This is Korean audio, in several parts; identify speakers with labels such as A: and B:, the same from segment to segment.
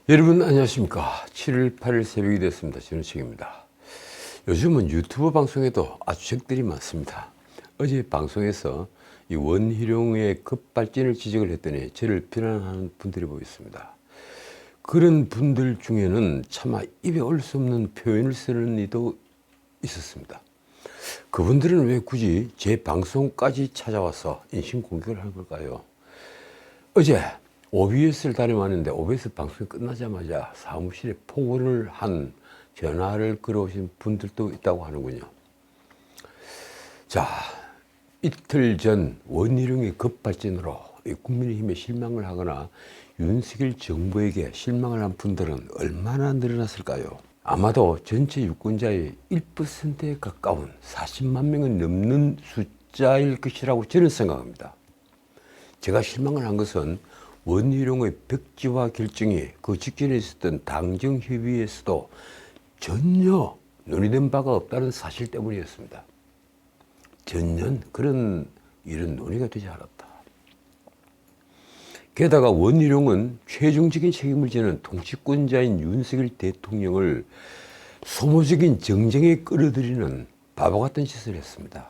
A: 여러분 안녕하십니까. 7월 8일 새벽이 됐습니다. 전우책입니다. 요즘은 유튜브 방송에도 아주 적들이 많습니다. 어제 방송에서 이 원희룡의 급발진을 지적을 했더니 저를 비난하는 분들이 보였습니다. 그런 분들 중에는 차마 입에 올 수 없는 표현을 쓰는 이도 있었습니다. 그분들은 왜 굳이 제 방송까지 찾아와서 인신공격을 한 걸까요? 어제 OBS를 다녀왔는데 OBS 방송이 끝나자마자 사무실에 폭언을 한 전화를 걸어오신 분들도 있다고 하는군요. 자, 이틀 전 원희룡의 급발진으로 국민의힘에 실망을 하거나 윤석열 정부에게 실망을 한 분들은 얼마나 늘어났을까요? 아마도 전체 유권자의 1%에 가까운 40만 명은 넘는 숫자일 것이라고 저는 생각합니다. 제가 실망을 한 것은 원희룡의 백지화 결정이 그 직전에 있었던 당정협의회에서도 전혀 논의된 바가 없다는 사실 때문이었습니다. 전혀 그런 일은 논의가 되지 않았다. 게다가 원희룡은 최종적인 책임을 지는 통치권자인 윤석열 대통령을 소모적인 정쟁에 끌어들이는 바보 같은 짓을 했습니다.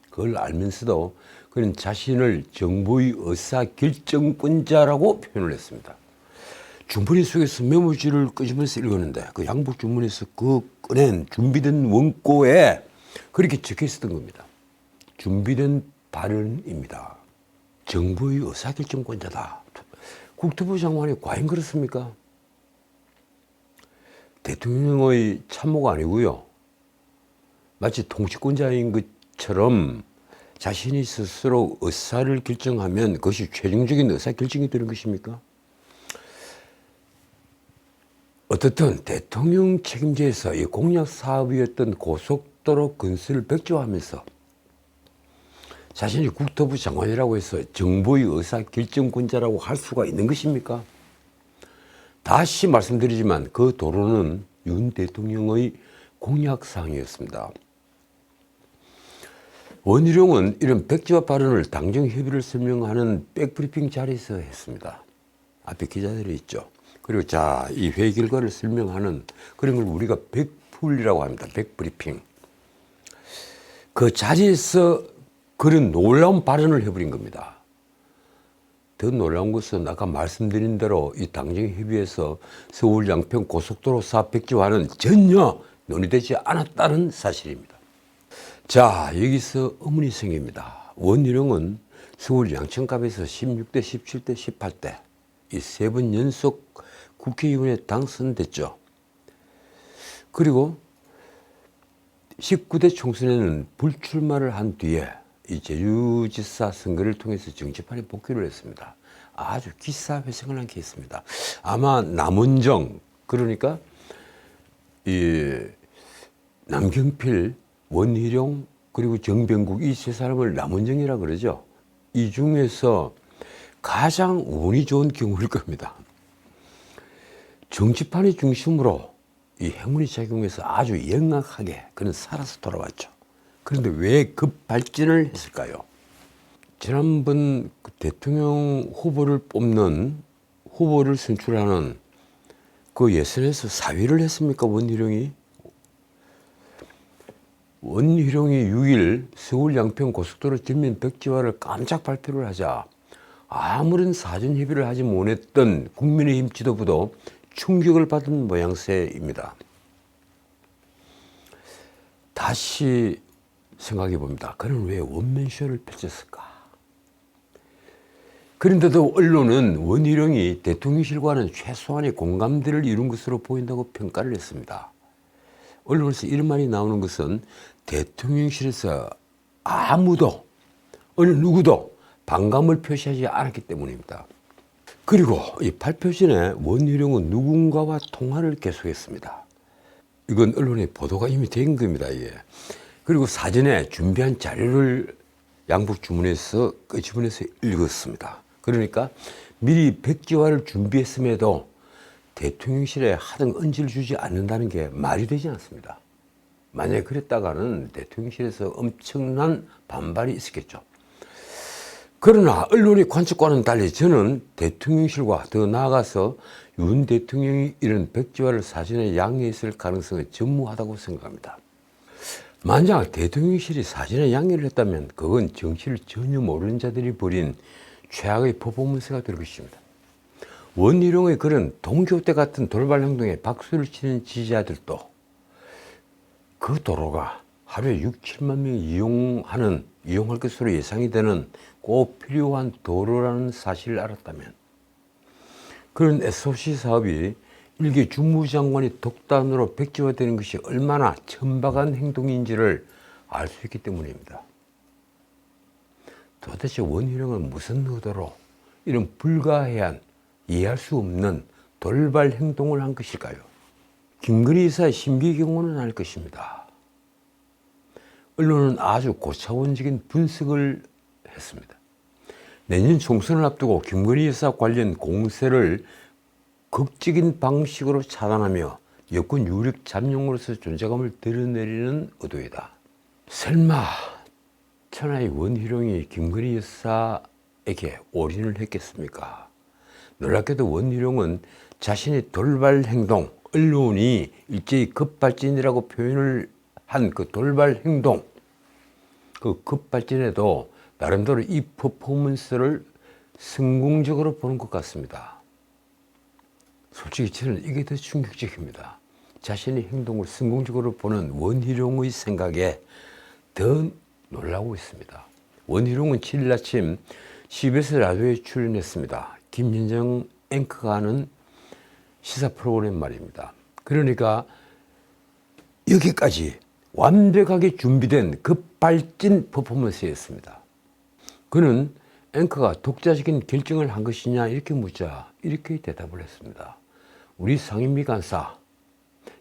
A: 그걸 알면서도 그는 자신을 정부의 의사결정권자라고 표현을 했습니다. 주머니 속에서 메모지를 끄집어서 읽었는데 그 양복 주머니에서 그 꺼낸 준비된 원고에 그렇게 적혀 있었던 겁니다. 준비된 발언입니다. 정부의 의사결정권자다. 국토부 장관이 과연 그렇습니까? 대통령의 참모가 아니고요. 마치 통치권자인 것처럼 자신이 스스로 의사를 결정하면 그것이 최종적인 의사결정이 되는 것입니까? 어떻든 대통령 책임제에서 이 공약 사업이었던 고속도로 건설을 백지화하면서 자신이 국토부 장관이라고 해서 정부의 의사결정권자라고 할 수가 있는 것입니까? 다시 말씀드리지만 그 도로는 윤 대통령의 공약사항이었습니다. 원희룡은 이런 백지화 발언을 당정협의를 설명하는 백브리핑 자리에서 했습니다. 앞에 기자들이 있죠. 그리고 자, 이 회의 결과를 설명하는 그런 걸 우리가 백풀이라고 합니다. 백브리핑. 그 자리에서 그런 놀라운 발언을 해버린 겁니다. 더 놀라운 것은 아까 말씀드린 대로 이 당정협의에서 서울 양평 고속도로 사업 백지화는 전혀 논의되지 않았다는 사실입니다. 자, 여기서 의문이 생깁니다. 원희룡은 서울 양천갑에서 16대, 17대, 18대 이 3번 연속 국회의원에 당선됐죠. 그리고 19대 총선에는 불출마를 한 뒤에 이 제주지사 선거를 통해서 정치판에 복귀를 했습니다. 아주 기사회생을 한 케이스입니다. 아마 남원정, 그러니까 이 남경필, 원희룡 그리고 정병국 이 세 사람을 남원정이라 그러죠. 이 중에서 가장 운이 좋은 경우일 겁니다. 정치판의 중심으로 이 행운이 작용해서 아주 영악하게 그는 살아서 돌아왔죠. 그런데 왜 급발진을 했을까요? 지난번 대통령 후보를 뽑는 후보를 선출하는 그 예선에서 4위를 했습니까? 원희룡이 6일 서울 양평 고속도로 전면 백지화를 깜짝 발표를 하자 아무런 사전 협의를 하지 못했던 국민의힘 지도부도 충격을 받은 모양새입니다. 다시 생각해 봅니다. 그는 왜 원맨쇼를 펼쳤을까? 그런데도 언론은 원희룡이 대통령실과는 최소한의 공감대를 이룬 것으로 보인다고 평가를 했습니다. 언론에서 이런 말이 나오는 것은 대통령실에서 아무도 어느 누구도 반감을 표시하지 않았기 때문입니다. 그리고 이 발표 전에 원희룡은 누군가와 통화를 계속했습니다. 이건 언론의 보도가 이미 된 겁니다. 이게. 그리고 사전에 준비한 자료를 양복 주문에서 끄집어내서 읽었습니다. 그러니까 미리 백지화를 준비했음에도 대통령실에 하등 언지를 주지 않는다는 게 말이 되지 않습니다. 만약에 그랬다가는 대통령실에서 엄청난 반발이 있었겠죠. 그러나 언론의 관측과는 달리 저는 대통령실과 더 나아가서 윤 대통령이 이런 백지화를 사전에 양해했을 가능성은 전무하다고 생각합니다. 만약 대통령실이 사전에 양해를 했다면 그건 정치를 전혀 모르는 자들이 벌인 최악의 퍼포먼스가 될 것입니다. 원희룡의 그런 동교태 같은 돌발 행동에 박수를 치는 지지자들도 그 도로가 하루에 6, 7만 명이 이용할 것으로 예상이 되는 꼭 필요한 도로라는 사실을 알았다면 그런 SOC 사업이 일개 주무장관이 독단으로 백지화되는 것이 얼마나 천박한 행동인지를 알 수 있기 때문입니다. 도대체 원희룡은 무슨 의도로 이런 불가해한 이해할 수 없는 돌발 행동을 한 것일까요? 김건희 여사의 신비 경우는 아닐 것입니다. 언론은 아주 고차원적인 분석을 했습니다. 내년 총선을 앞두고 김건희 여사 관련 공세를 극적인 방식으로 차단하며 여권 유력 잠룡으로서 존재감을 드러내려는 의도이다. 설마 천하의 원희룡이 김건희 여사에게 올인을 했겠습니까? 놀랍게도 원희룡은 자신의 돌발 행동, 언론이 일제히 급발진이라고 표현을 한 그 돌발 행동, 그 급발진에도 나름대로 이 퍼포먼스를 성공적으로 보는 것 같습니다. 솔직히 저는 이게 더 충격적입니다. 자신의 행동을 성공적으로 보는 원희룡의 생각에 더 놀라고 있습니다. 원희룡은 7일 아침 CBS 라디오에 출연했습니다. 김현정 앵커가 하는 시사 프로그램 말입니다. 그러니까 여기까지 완벽하게 준비된 급발진 퍼포먼스였습니다. 그는 앵커가 독자적인 결정을 한 것이냐 이렇게 묻자 이렇게 대답을 했습니다. 우리 상임위 간사,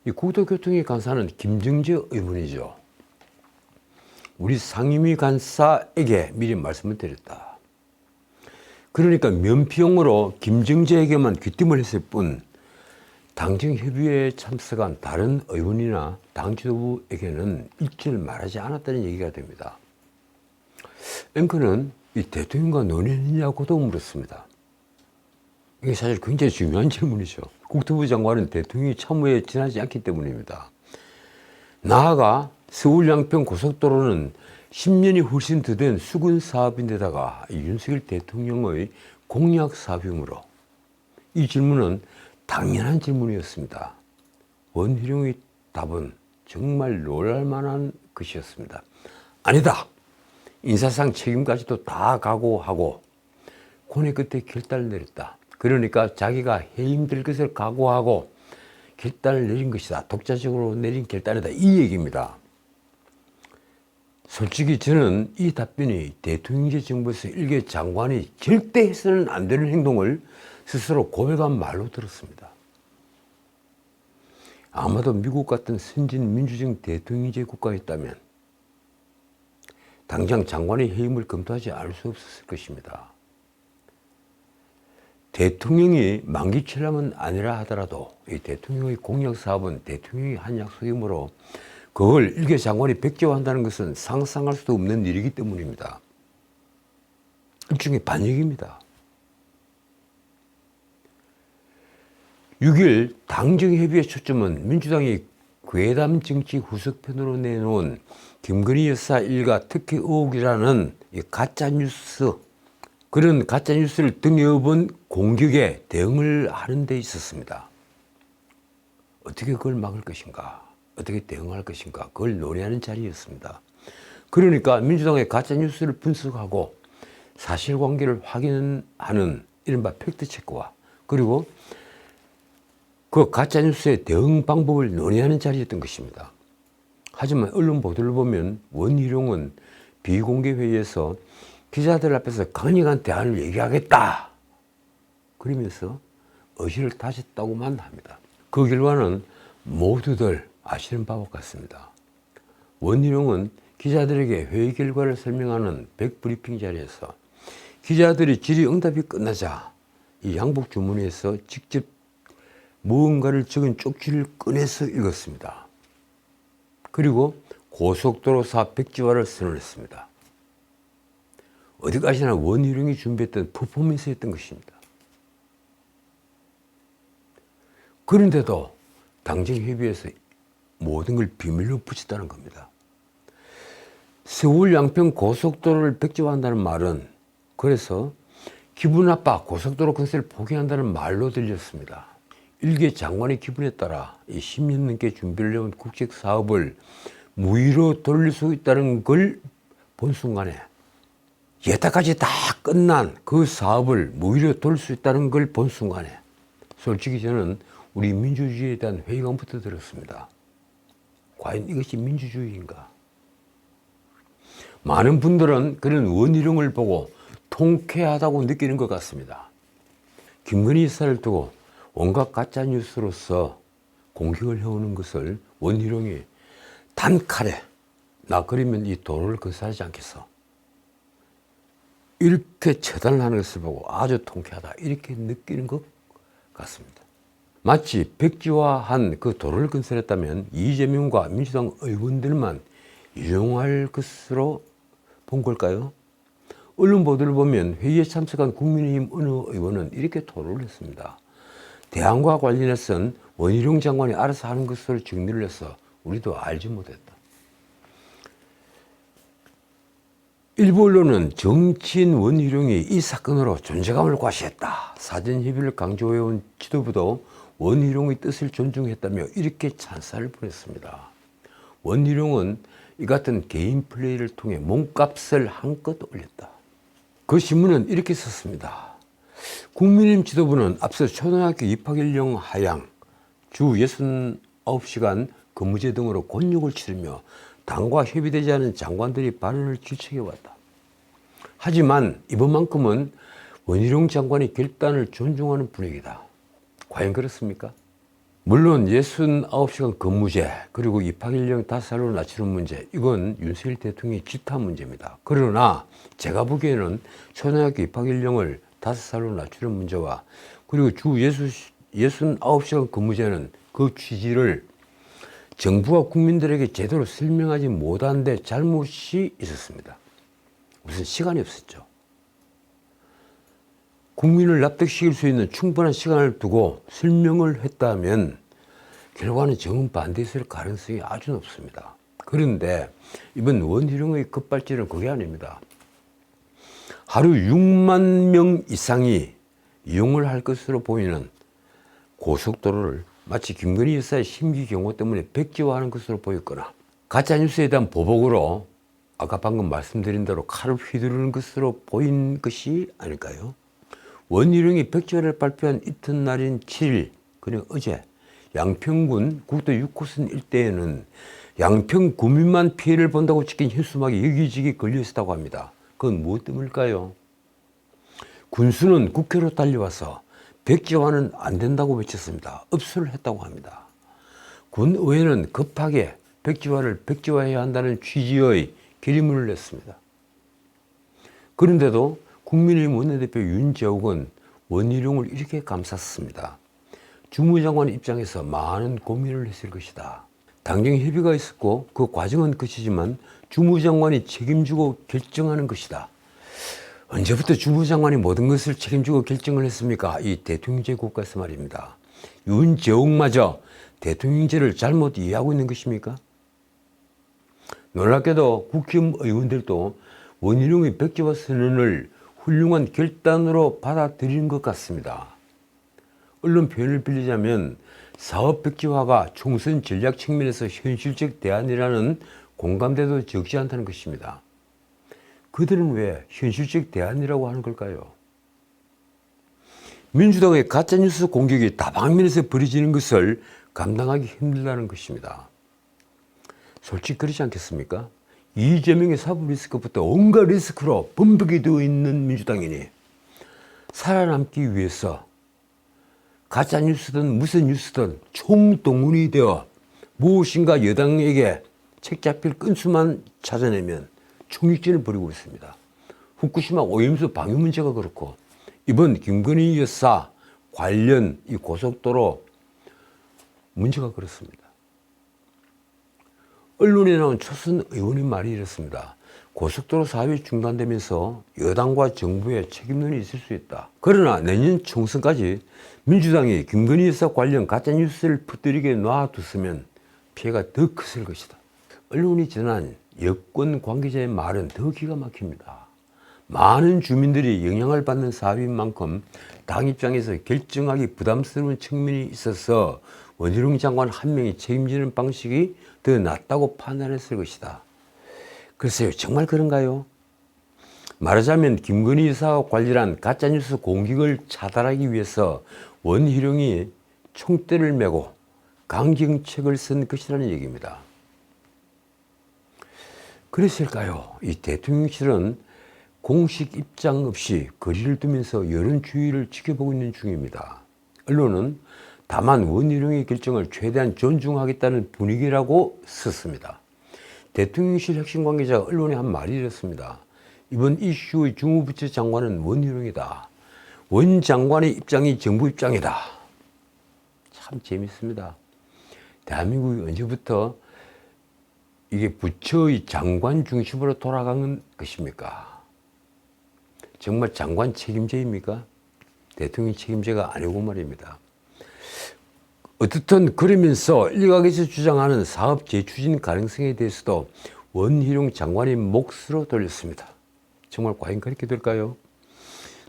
A: 이 국토교통위 간사는 김정재 의원이죠. 우리 상임위 간사에게 미리 말씀을 드렸다. 그러니까 면피용으로 김정재에게만 귀띔을 했을 뿐 당정협의회에 참석한 다른 의원이나 당 지도부에게는 일절 말하지 않았다는 얘기가 됩니다. 앵커는 이 대통령과 논의했냐고도 물었습니다. 이게 사실 굉장히 중요한 질문이죠. 국토부 장관은 대통령이 참모에 지나지 않기 때문입니다. 나아가 서울 양평 고속도로는 10년이 훨씬 더 된 수군 사업인데다가 윤석열 대통령의 공약 사업이므로 이 질문은 당연한 질문이었습니다. 원희룡의 답은 정말 놀랄만한 것이었습니다. 아니다. 인사상 책임까지도 다 각오하고 고뇌 끝에 결단을 내렸다. 그러니까 자기가 해임될 것을 각오하고 결단을 내린 것이다. 독자적으로 내린 결단이다. 이 얘기입니다. 솔직히 저는 이 답변이 대통령제 정부에서 일개 장관이 절대 해서는 안 되는 행동을 스스로 고백한 말로 들었습니다. 아마도 미국 같은 선진 민주적 대통령제 국가였다면 당장 장관의 해임을 검토하지 않을 수 없었을 것입니다. 대통령이 만기철람은 아니라 하더라도 이 대통령의 공약 사업은 대통령이 한 약속이므로 그걸 일개 장관이 백지화한다는 것은 상상할 수도 없는 일이기 때문입니다. 일종의 반역입니다. 6일 당정협의회 초점은 민주당이 괴담 정치 후속편으로 내놓은 김건희 여사 일가 특혜 의혹이라는 이 가짜뉴스, 그런 가짜뉴스를 등에업은 공격에 대응을 하는 데 있었습니다. 어떻게 그걸 막을 것인가, 어떻게 대응할 것인가, 그걸 논의하는 자리였습니다. 그러니까 민주당의 가짜뉴스를 분석하고 사실관계를 확인하는 이른바 팩트체크와 그리고 그 가짜뉴스의 대응 방법을 논의하는 자리였던 것입니다. 하지만 언론 보도를 보면 원희룡은 비공개 회의에서 기자들 앞에서 강력한 대안을 얘기하겠다 그러면서 의지를 다졌다고만 합니다. 그 결과는 모두들 아시는 바와 같습니다. 원희룡은 기자들에게 회의 결과를 설명하는 백브리핑 자리에서 기자들이 질의응답이 끝나자 이 양복 주머니에서 직접 무언가를 적은 쪽지를 꺼내서 읽었습니다. 그리고 고속도로 사업 백지화를 선언했습니다. 어디까지나 원희룡이 준비했던 퍼포먼스였던 것입니다. 그런데도 당정협의회에서 모든 걸 비밀로 붙였다는 겁니다. 서울 양평 고속도로를 백지화한다는 말은 그래서 기분 나빠 고속도로 건설을 포기한다는 말로 들렸습니다. 일개 장관의 기분에 따라 이 10년 넘게 준비를 해온 국책 사업을 무위로 돌릴 수 있다는 걸 본 순간에 여태까지 다 끝난 그 사업을 무위로 돌릴 수 있다는 걸 본 순간에 솔직히 저는 우리 민주주의에 대한 회의감부터 들었습니다. 과연 이것이 민주주의인가? 많은 분들은 그런 원희룡을 보고 통쾌하다고 느끼는 것 같습니다. 김건희 여사를 두고 온갖 가짜뉴스로서 공격을 해오는 것을 원희룡이 단칼에 나 그러면 이 도로를 건설하지 않겠어. 이렇게 처단을 하는 것을 보고 아주 통쾌하다 이렇게 느끼는 것 같습니다. 마치 백지화한 그 도로를 건설했다면 이재명과 민주당 의원들만 이용할 것으로 본 걸까요? 언론 보도를 보면 회의에 참석한 국민의힘 어느 의원은 이렇게 토론을 했습니다. 대안과 관련해서는 원희룡 장관이 알아서 하는 것으로 정리를 해서 우리도 알지 못했다. 일부 언론은 정치인 원희룡이 이 사건으로 존재감을 과시했다. 사전협의를 강조해온 지도부도 원희룡의 뜻을 존중했다며 이렇게 찬사를 보냈습니다. 원희룡은 이 같은 개인 플레이를 통해 몸값을 한껏 올렸다. 그 신문은 이렇게 썼습니다. 국민의힘 지도부는 앞서 초등학교 입학연령 하향, 주 69시간 근무제 등으로 곤욕을 치르며 당과 협의되지 않은 장관들이 발언을 질책해왔다. 하지만 이번만큼은 원희룡 장관의 결단을 존중하는 분위기다. 과연 그렇습니까? 물론 69시간 근무제 그리고 입학연령 5살로 낮추는 문제 이건 윤석열 대통령의 질타 문제입니다. 그러나 제가 보기에는 초등학교 입학연령을 5살로 낮추는 문제와 그리고 주 69시간 근무제는 그 취지를 정부가 국민들에게 제대로 설명하지 못한 데 잘못이 있었습니다. 우선 시간이 없었죠. 국민을 납득시킬 수 있는 충분한 시간을 두고 설명을 했다면 결과는 정반대했을 가능성이 아주 높습니다. 그런데 이번 원희룡의 급발진은 그게 아닙니다. 하루 6만 명 이상이 이용을 할 것으로 보이는 고속도로를 마치 김건희 여사의 심기 경호 때문에 백지화하는 것으로 보였거나 가짜뉴스에 대한 보복으로 아까 방금 말씀드린 대로 칼을 휘두르는 것으로 보인 것이 아닐까요? 원희룡이 백지화를 발표한 이튿날인 7일, 그냥 어제 양평군 국도 6호선 일대에는 양평 구민만 피해를 본다고 찍힌 현수막이 여기저기 걸려 있었다고 합니다. 그건 무엇 때문일까요? 군수는 국회로 달려와서 백지화는 안 된다고 외쳤습니다. 업소를 했다고 합니다. 군의회는 급하게 백지화를 백지화해야 한다는 취지의 결의문을 냈습니다. 그런데도 국민의힘 원내대표 윤재욱은 원희룡을 이렇게 감쌌습니다. 주무장관 입장에서 많은 고민을 했을 것이다. 당정 협의가 있었고 그 과정은 끝이지만 주무장관이 책임지고 결정하는 것이다. 언제부터 주무장관이 모든 것을 책임지고 결정을 했습니까? 이 대통령제 국가에서 말입니다. 윤재욱마저 대통령제를 잘못 이해하고 있는 것입니까? 놀랍게도 국힘 의원들도 원희룡의 백지화 선언을 훌륭한 결단으로 받아들이는 것 같습니다. 언론 표현을 빌리자면 사업 백지화가 총선 전략 측면에서 현실적 대안이라는 공감대도 적지 않다는 것입니다. 그들은 왜 현실적 대안이라고 하는 걸까요? 민주당의 가짜뉴스 공격이 다방면에서 벌어지는 것을 감당하기 힘들다는 것입니다. 솔직히 그렇지 않겠습니까? 이재명의 사법 리스크부터 온갖 리스크로 범벅이 되어 있는 민주당이니 살아남기 위해서 가짜뉴스든 무슨 뉴스든 총동원이 되어 무엇인가 여당에게 책 잡힐 건수만 찾아내면 총익전을 벌이고 있습니다. 후쿠시마 오염수 방류 문제가 그렇고 이번 김건희 여사 관련 이 고속도로 문제가 그렇습니다. 언론에 나온 초선 의원의 말이 이렇습니다. 고속도로 사업이 중단되면서 여당과 정부의 책임론이 있을 수 있다. 그러나 내년 총선까지 민주당이 김건희 여사 관련 가짜뉴스를 퍼뜨리게 놔뒀으면 피해가 더 컸을 것이다. 언론이 전한 여권 관계자의 말은 더 기가 막힙니다. 많은 주민들이 영향을 받는 사업인 만큼 당 입장에서 결정하기 부담스러운 측면이 있어서 원희룡 장관 한 명이 책임지는 방식이 더 낫다고 판단했을 것이다. 글쎄요, 정말 그런가요? 말하자면 김건희 여사와 관련한 가짜뉴스 공격을 차단하기 위해서 원희룡이 총대를 메고 강경책을 쓴 것이라는 얘기입니다. 그랬을까요? 이 대통령실은 공식 입장 없이 거리를 두면서 여론 주의를 지켜보고 있는 중입니다. 언론은 다만 원희룡의 결정을 최대한 존중하겠다는 분위기라고 썼습니다. 대통령실 핵심 관계자가 언론에 한 말이 이렇습니다. 이번 이슈의 주무부처 장관은 원희룡이다. 원 장관의 입장이 정부 입장이다. 참 재밌습니다. 대한민국이 언제부터 이게 부처의 장관 중심으로 돌아가는 것입니까? 정말 장관 책임제입니까? 대통령 책임제가 아니고 말입니다. 어떻든 그러면서 일각에서 주장하는 사업 재추진 가능성에 대해서도 원희룡 장관의 몫으로 돌렸습니다. 정말 과연 그렇게 될까요?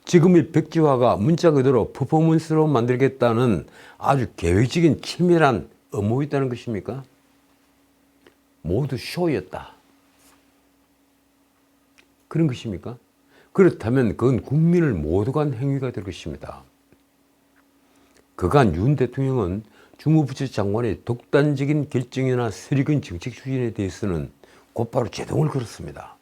A: 지금의 백지화가 문자 그대로 퍼포먼스로 만들겠다는 아주 계획적인 치밀한 음모였다는 것입니까? 모두 쇼였다. 그런 것입니까? 그렇다면 그건 국민을 모두 간 행위가 될 것입니다. 그간 윤 대통령은 주무부처 장관의 독단적인 결정이나 설익은 정책 추진에 대해서는 곧바로 제동을 걸었습니다.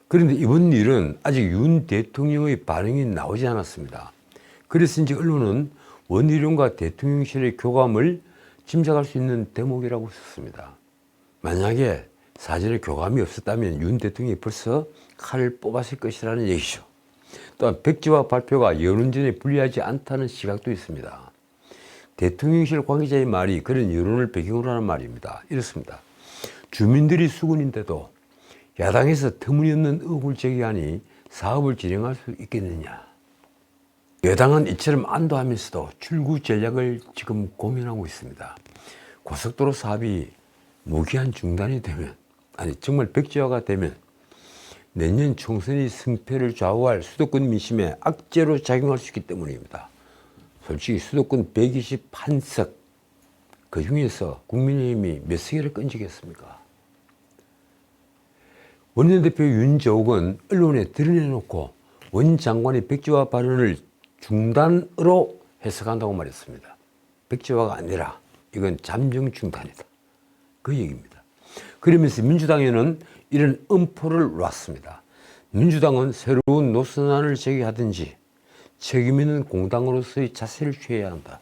A: 그런데 이번 일은 아직 윤 대통령의 반응이 나오지 않았습니다. 그래서인지 언론은 원희룡과 대통령실의 교감을 짐작할 수 있는 대목이라고 썼습니다. 만약에 사전에 교감이 없었다면 윤 대통령이 벌써 칼을 뽑았을 것이라는 얘기죠. 또한 백지화 발표가 여론전에 불리하지 않다는 시각도 있습니다. 대통령실 관계자의 말이 그런 여론을 배경으로 하는 말입니다. 이렇습니다. 주민들이 수군인데도 야당에서 터무니없는 의혹을 제기하니 사업을 진행할 수 있겠느냐. 여당은 이처럼 안도하면서도 출구 전략을 지금 고민하고 있습니다. 고속도로 사업이 무기한 중단이 되면, 아니 정말 백지화가 되면 내년 총선의 승패를 좌우할 수도권 민심에 악재로 작용할 수 있기 때문입니다. 솔직히 수도권 121석, 그 중에서 국민의힘이 몇 석을 끈지겠습니까? 원내대표 윤저욱은 언론에 드러내놓고 원 장관의 백지화 발언을 중단으로 해석한다고 말했습니다. 백지화가 아니라 이건 잠정 중단이다. 그 얘기입니다. 그러면서 민주당에는 이런 엄포를 놨습니다. 민주당은 새로운 노선안을 제기하든지 책임 있는 공당으로서의 자세를 취해야 한다.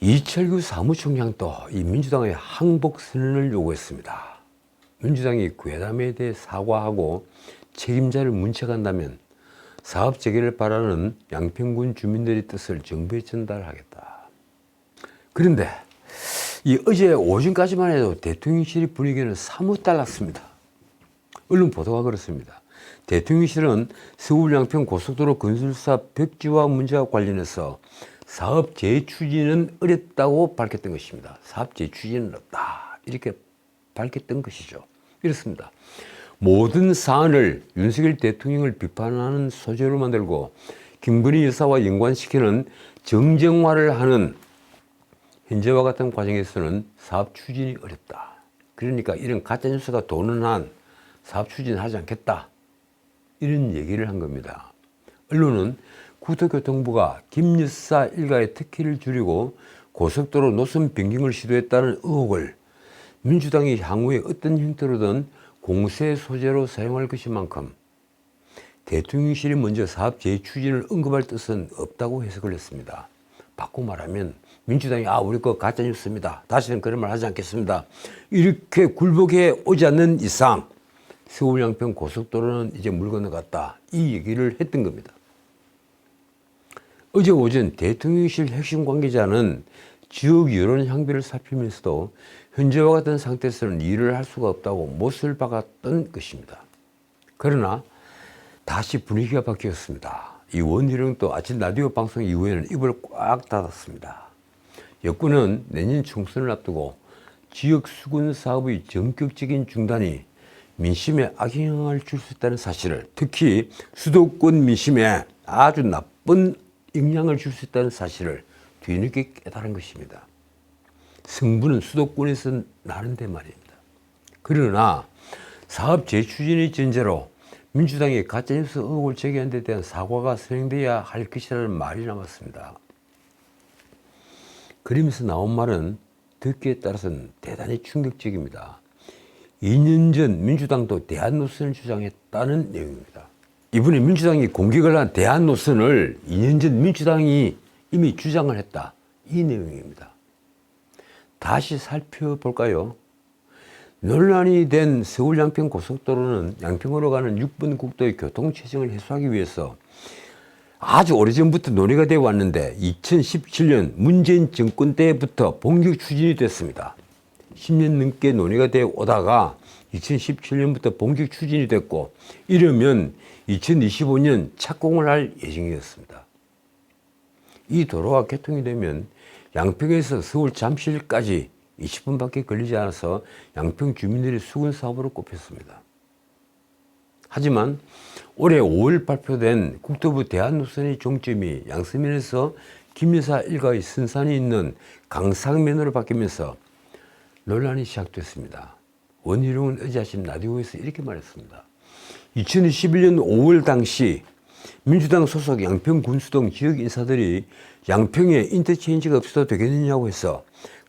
A: 이철규 사무총장도 이 민주당의 항복 선언을 요구했습니다. 민주당이 괴담에 대해 사과하고 책임자를 문책한다면 사업 재개를 바라는 양평군 주민들의 뜻을 정부에 전달하겠다. 그런데 이 어제 오전까지만 해도 대통령실 분위기는 사뭇 달랐습니다. 언론 보도가 그렇습니다. 대통령실은 서울 양평 고속도로 건설사업 백지화 문제와 관련해서 사업 재추진은 어렵다고 밝혔던 것입니다. 사업 재추진은 없다. 이렇게 밝혔던 것이죠. 이렇습니다. 모든 사안을 윤석열 대통령을 비판하는 소재로 만들고 김건희 여사와 연관시키는 정쟁화를 하는 현재와 같은 과정에서는 사업 추진이 어렵다. 그러니까 이런 가짜뉴스가 도는 한 사업 추진하지 않겠다. 이런 얘기를 한 겁니다. 언론은 국토교통부가 김 여사 일가의 특혜를 줄이고 고속도로 노선 변경을 시도했다는 의혹을 민주당이 향후에 어떤 형태로든 공세 소재로 사용할 것인 만큼 대통령실이 먼저 사업 재추진을 언급할 뜻은 없다고 해석을 했습니다. 바꾸고 말하면 민주당이 우리 거 가짜뉴스입니다. 다시는 그런 말 하지 않겠습니다. 이렇게 굴복해 오지 않는 이상 서울 양평 고속도로는 이제 물 건너갔다. 이 얘기를 했던 겁니다. 어제 오전 대통령실 핵심 관계자는 지역 여론 향배를 살피면서도 현재와 같은 상태에서는 일을 할 수가 없다고 못을 박았던 것입니다. 그러나 다시 분위기가 바뀌었습니다. 이 원희룡도 아침 라디오 방송 이후에는 입을 꽉 닫았습니다. 여권은 내년 총선을 앞두고 지역 수군 사업의 전격적인 중단이 민심에 악영향을 줄 수 있다는 사실을, 특히 수도권 민심에 아주 나쁜 영향을 줄 수 있다는 사실을 뒤늦게 깨달은 것입니다. 승부는 수도권에서 나는데 말입니다. 그러나 사업 재추진의 전제로 민주당이 가짜뉴스 의혹을 제기한 데 대한 사과가 선행돼야 할 것이라는 말이 남았습니다. 그러면서 나온 말은 듣기에 따라서는 대단히 충격적입니다. 2년 전 민주당도 대안 노선을 주장했다는 내용입니다. 이번에 민주당이 공격을 한 대안 노선을 2년 전 민주당이 이미 주장을 했다. 이 내용입니다. 다시 살펴볼까요? 논란이 된 서울 양평 고속도로는 양평으로 가는 6번 국도의 교통체증을 해소하기 위해서 아주 오래전부터 논의가 되어 왔는데 2017년 문재인 정권 때부터 본격 추진이 됐습니다. 10년 넘게 논의가 되어 오다가 2017년부터 본격 추진이 됐고 이르면 2025년 착공을 할 예정이었습니다. 이 도로가 개통이 되면 양평에서 서울 잠실까지 20분밖에 걸리지 않아서 양평 주민들의 수군 사업으로 꼽혔습니다. 하지만 올해 5월 발표된 국토부 대안 노선의 종점이 양서면에서 김여사 일가의 선산이 있는 강상면으로 바뀌면서 논란이 시작됐습니다. 원희룡은 어제 아침 라디오에서 이렇게 말했습니다. 2021년 5월 당시 민주당 소속 양평군수동 지역 인사들이 양평에 인터체인지가 없어도 되겠느냐고 해서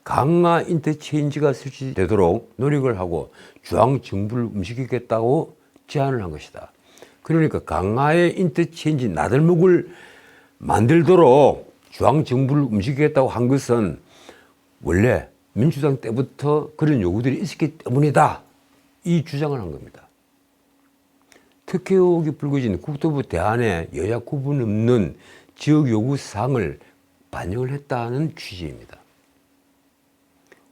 A: 강화 인터체인지가 설치되도록 노력을 하고 중앙정부를 움직이겠다고 제안을 한 것이다. 그러니까 강화의 인터체인지 나들목을 만들도록 중앙정부를 움직이겠다고 한 것은 원래 민주당 때부터 그런 요구들이 있었기 때문이다. 이 주장을 한 겁니다. 특혜 의혹이 불거진 국토부 대안에 여야 구분 없는 지역 요구 사항을 반영을 했다는 취지입니다.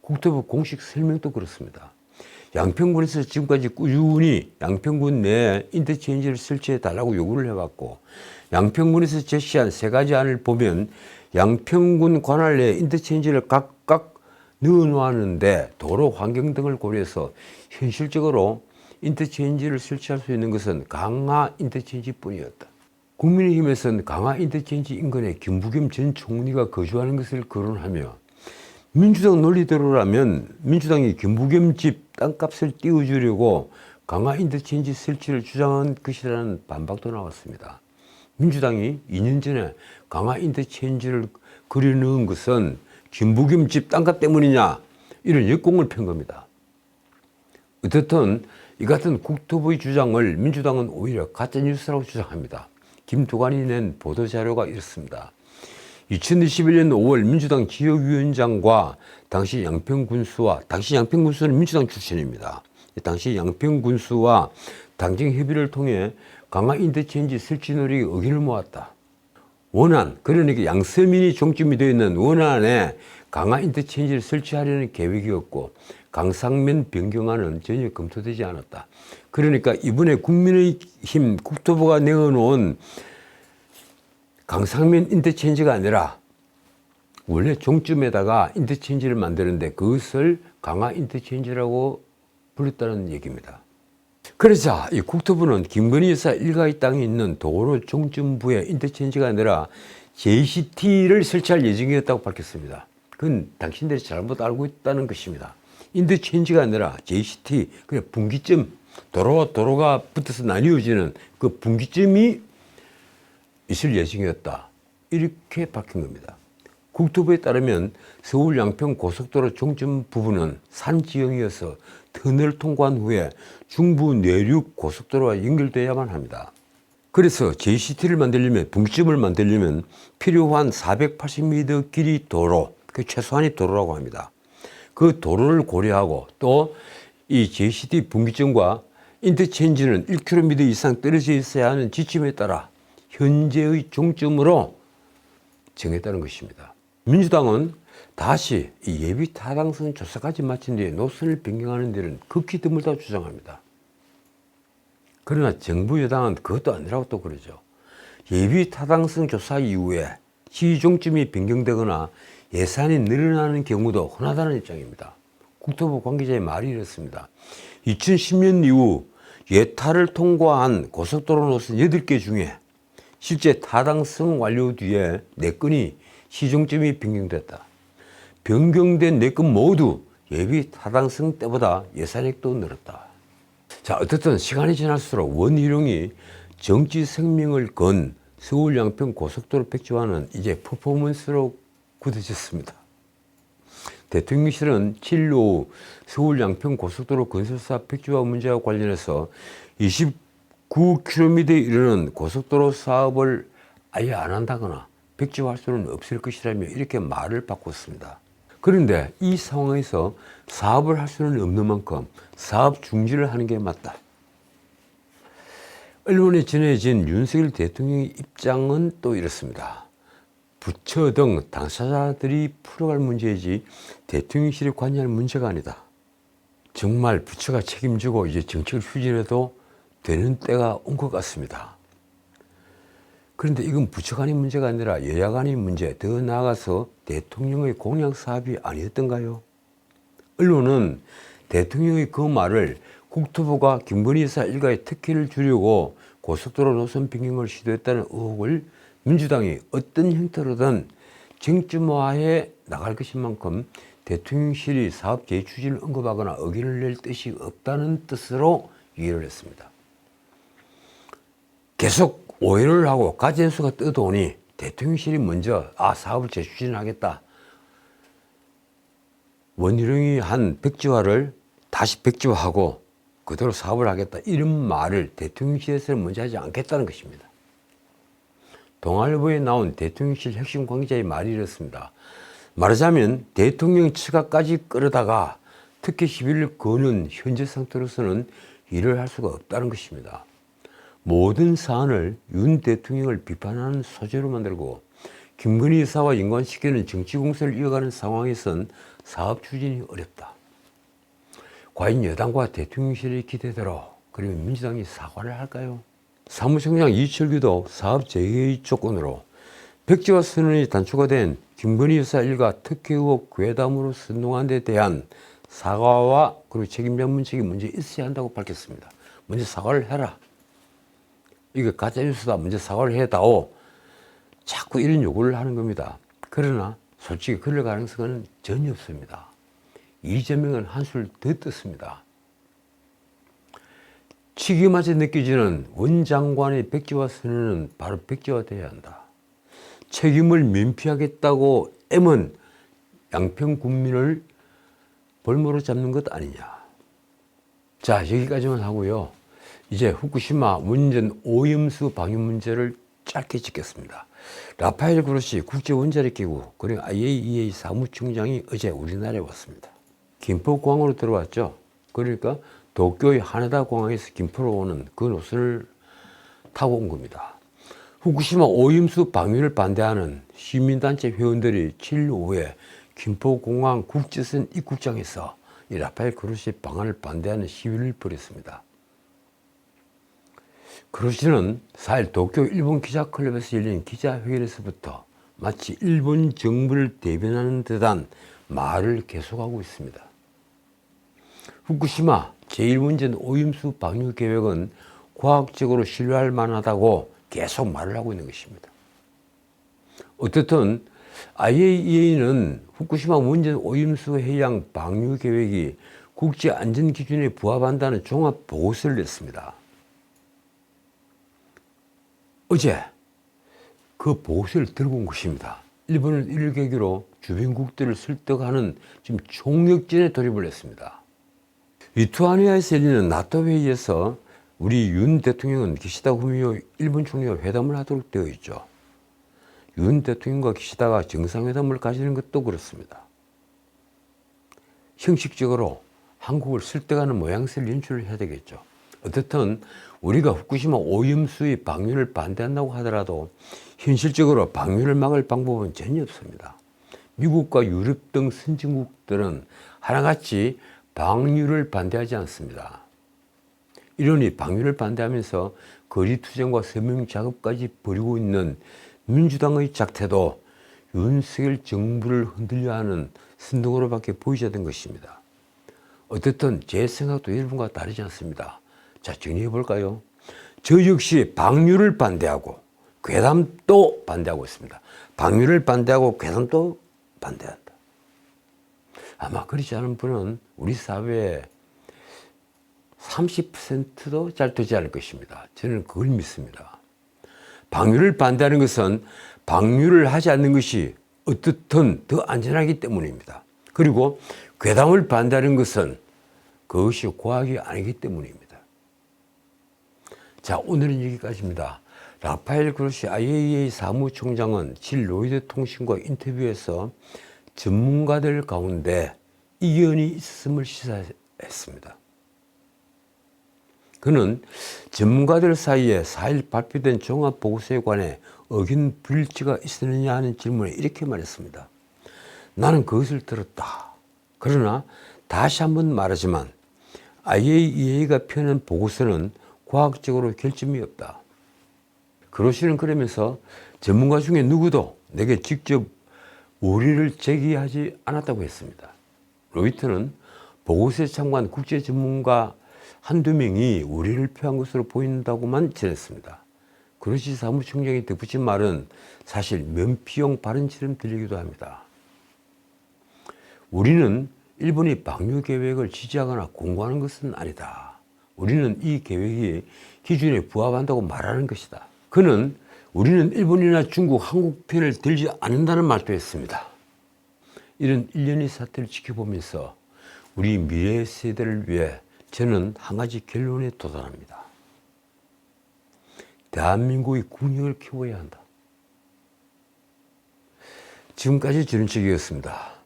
A: 국토부 공식 설명도 그렇습니다. 양평군에서 지금까지 꾸준히 양평군 내에 인터체인지를 설치해 달라고 요구를 해왔고 양평군에서 제시한 세 가지 안을 보면 양평군 관할 내에 인터체인지를 각각 넣어놓았는데 도로 환경 등을 고려해서 현실적으로 인터체인지를 설치할 수 있는 것은 강화 인터체인지뿐이었다. 국민의힘에서는 강화 인터체인지 인근에 김부겸 전 총리가 거주하는 것을 거론하며 민주당 논리대로라면 민주당이 김부겸 집 땅값을 띄워주려고 강화 인터체인지 설치를 주장한 것이라는 반박도 나왔습니다. 민주당이 2년 전에 강화 인터체인지를 그려넣은 것은 김부겸 집 땅값 때문이냐 이런 역공을 편 겁니다. 어쨌든 이 같은 국토부의 주장을 민주당은 오히려 가짜뉴스라고 주장합니다. 김두관이 낸 보도자료가 이렇습니다. 2021년 5월 민주당 지역위원장과 당시 양평군수와, 당시 양평군수는 민주당 출신입니다. 당시 양평군수와 당정 협의를 통해 강화 인터체인지 설치 노력에 의견을 모았다. 원안, 그러니까 양서민이 중점이 되어 있는 원안에 강화 인터체인지를 설치하려는 계획이었고 강상면 변경안은 전혀 검토되지 않았다. 그러니까 이번에 국민의힘 국토부가 내어놓은 강상면 인터체인지가 아니라 원래 종점에다가 인터체인지를 만드는데 그것을 강화 인터체인지라고 불렀다는 얘기입니다. 그러자 이 국토부는 김건희 여사 일가의 땅에 있는 도로 종점부에 인터체인지가 아니라 JCT를 설치할 예정이었다고 밝혔습니다. 그건 당신들이 잘못 알고 있다는 것입니다. 인터체인지가 아니라 JCT, 그냥 분기점, 도로가 붙어서 나뉘어지는 그 분기점이 있을 예정이었다. 이렇게 밝힌 겁니다. 국토부에 따르면 서울 양평 고속도로 종점 부분은 산 지형이어서 터널을 통과한 후에 중부 내륙 고속도로와 연결돼야만 합니다. 그래서 JCT를 만들려면, 분기점을 만들려면 필요한 480m 길이 도로, 그 최소한의 도로라고 합니다. 그 도로를 고려하고 또 이 JCT 분기점과 인터체인지는 1km 이상 떨어져 있어야 하는 지침에 따라 현재의 종점으로 정했다는 것입니다. 민주당은 다시 이 예비 타당성 조사까지 마친 뒤에 노선을 변경하는 데는 극히 드물다고 주장합니다. 그러나 정부 여당은 그것도 아니라고 또 그러죠. 예비 타당성 조사 이후에 시종점이 변경되거나 예산이 늘어나는 경우도 흔하다는 입장입니다. 국토부 관계자의 말이 이렇습니다. 2010년 이후 예타를 통과한 고속도로 노선 8개 중에 실제 타당성 완료 뒤에 4건이 시종점이 변경됐다. 변경된 4건 모두 예비 타당성 때보다 예산액도 늘었다. 자, 어쨌든 시간이 지날수록 원희룡이 정치 생명을 건 서울 양평 고속도로 백지화는 이제 퍼포먼스로 굳어졌습니다. 대통령실은 7일 오후 서울 양평 고속도로 건설사 백지화 문제와 관련해서 29km에 이르는 고속도로 사업을 아예 안 한다거나 백지화할 수는 없을 것이라며 이렇게 말을 바꿨습니다. 그런데 이 상황에서 사업을 할 수는 없는 만큼 사업 중지를 하는 게 맞다. 언론에 전해진 윤석열 대통령의 입장은 또 이렇습니다. 부처 등 당사자들이 풀어갈 문제이지 대통령실이 관여할 문제가 아니다. 정말 부처가 책임지고 이제 정책을 추진해도 되는 때가 온 것 같습니다. 그런데 이건 부처 간의 문제가 아니라 여야 간의 문제, 더 나아가서 대통령의 공약 사업이 아니었던가요? 언론은 대통령의 그 말을 국토부가 김건희 여사 일가의 특혜를 주려고 고속도로 노선 변경을 시도했다는 의혹을 민주당이 어떤 형태로든 쟁점화해 나갈 것인 만큼 대통령실이 사업 재추진을 언급하거나 의견을 낼 뜻이 없다는 뜻으로 이해를 했습니다. 계속 오해를 하고 가짜뉴스가 떠도니 대통령실이 먼저 사업을 재추진하겠다. 원희룡이 한 백지화를 다시 백지화하고 그대로 사업을 하겠다. 이런 말을 대통령실에서는 먼저 하지 않겠다는 것입니다. 동아일보에 나온 대통령실 핵심 관계자의 말이 이렇습니다. 말하자면 대통령 측까지 끌어다가 특혜 시비를 거는 현재 상태로서는 일을 할 수가 없다는 것입니다. 모든 사안을 윤 대통령을 비판하는 소재로 만들고 김건희 여사와 연관시키는 정치 공세를 이어가는 상황에선 사업 추진이 어렵다. 과연 여당과 대통령실의 기대대로 그러면 민주당이 사과를 할까요? 사무총장 이철규도 사업 재개의 조건으로 백지화 선언이 단초가 된 김건희 여사 일가 특혜 의혹 괴담으로 선동한 데 대한 사과와 그리고 책임자 문책이 먼저 있어야 한다고 밝혔습니다. 먼저 사과를 해라. 이게 가짜뉴스다. 먼저 사과를 해다오. 자꾸 이런 요구를 하는 겁니다. 그러나 솔직히 그럴 가능성은 전혀 없습니다. 이재명은 한술 더 떴습니다. 치기마저 느껴지는 원 장관의 백지화 선언은 바로 백지화돼야 한다. 책임을 면피하겠다고 애먼 양평 국민을 볼모로 잡는 것 아니냐. 자, 여기까지만 하고요. 이제 후쿠시마 원전 오염수 방류 문제를 짧게 짚겠습니다. 라파엘 그로시 국제원자력기구 그리고 IAEA 사무총장이 어제 우리나라에 왔습니다. 김포공항으로 들어왔죠. 그러니까 도쿄의 하네다 공항에서 김포로 오는 그 노선을 타고 온 겁니다. 후쿠시마 오염수 방류를 반대하는 시민단체 회원들이 7일 오후에 김포공항 국제선 입국장에서 이 라파엘 그로시 방안을 반대하는 시위를 벌였습니다. 그로시는 4일 도쿄 일본 기자클럽에서 열린 기자회견에서부터 마치 일본 정부를 대변하는 듯한 말을 계속하고 있습니다. 후쿠시마 제1원전 오염수 방류 계획은 과학적으로 신뢰할 만하다고 계속 말을 하고 있는 것입니다. 어쨌든 IAEA는 후쿠시마 원전 오염수 해양 방류 계획이 국제안전기준에 부합한다는 종합 보고서를 냈습니다. 어제 그 보고서를 들고 온 것입니다. 일본은 이를 계기로 주변국들을 설득하는 지금 총력전에 돌입을 했습니다. 리투아니아에서 열리는 나토 회의에서 우리 윤 대통령은 기시다 후미오 일본 총리와 회담을 하도록 되어 있죠. 윤 대통령과 기시다가 정상회담을 가지는 것도 그렇습니다. 형식적으로 한국을 설득하는 모양새를 연출을 해야 되겠죠. 어쨌든 우리가 후쿠시마 오염수의 방류를 반대한다고 하더라도 현실적으로 방류를 막을 방법은 전혀 없습니다. 미국과 유럽 등 선진국들은 하나같이 방류를 반대하지 않습니다. 이러니 방류를 반대하면서 거리투쟁과 서명 작업까지 벌이고 있는 민주당의 작태도 윤석열 정부를 흔들려 하는 선동으로밖에 보이지 않는 것입니다. 어떻든 제 생각도 여러분과 다르지 않습니다. 자, 정리해 볼까요? 저 역시 방류를 반대하고 괴담도 반대하고 있습니다. 방류를 반대하고 괴담도 반대한다. 아마 그렇지 않은 분은 우리 사회에 30%도 잘 되지 않을 것입니다. 저는 그걸 믿습니다. 방류를 반대하는 것은 방류를 하지 않는 것이 어떻든 더 안전하기 때문입니다. 그리고 괴담을 반대하는 것은 그것이 과학이 아니기 때문입니다. 자, 오늘은 여기까지입니다. 라파엘 그로시 IAEA 사무총장은 질 로이드 통신과 인터뷰에서 전문가들 가운데 이견이 있음을 시사했습니다. 그는 전문가들 사이에 4일 발표된 종합보고서에 관해 의견 불일치가 있었느냐 하는 질문에 이렇게 말했습니다. 나는 그것을 들었다. 그러나 다시 한번 말하지만 IAEA가 펴낸 보고서는 과학적으로 결점이 없다. 그로시는 그러면서 전문가 중에 누구도 내게 직접 오리를 제기하지 않았다고 했습니다. 로이터는 보고서에 참고한 국제 전문가 한두 명이 우려를 표한 것으로 보인다고만 전했습니다. 그로시 사무총장이 덧붙인 말은 사실 면피용 발언처럼 들리기도 합니다. 우리는 일본이 방류 계획을 지지하거나 공고하는 것은 아니다. 우리는 이 계획이 기준에 부합한다고 말하는 것이다. 그는 우리는 일본이나 중국, 한국 편을 들지 않는다는 말도 했습니다. 이런 일련의 사태를 지켜보면서 우리 미래 세대를 위해 저는 한 가지 결론에 도달합니다. 대한민국의 국력을 키워야 한다. 지금까지 지른책이었습니다.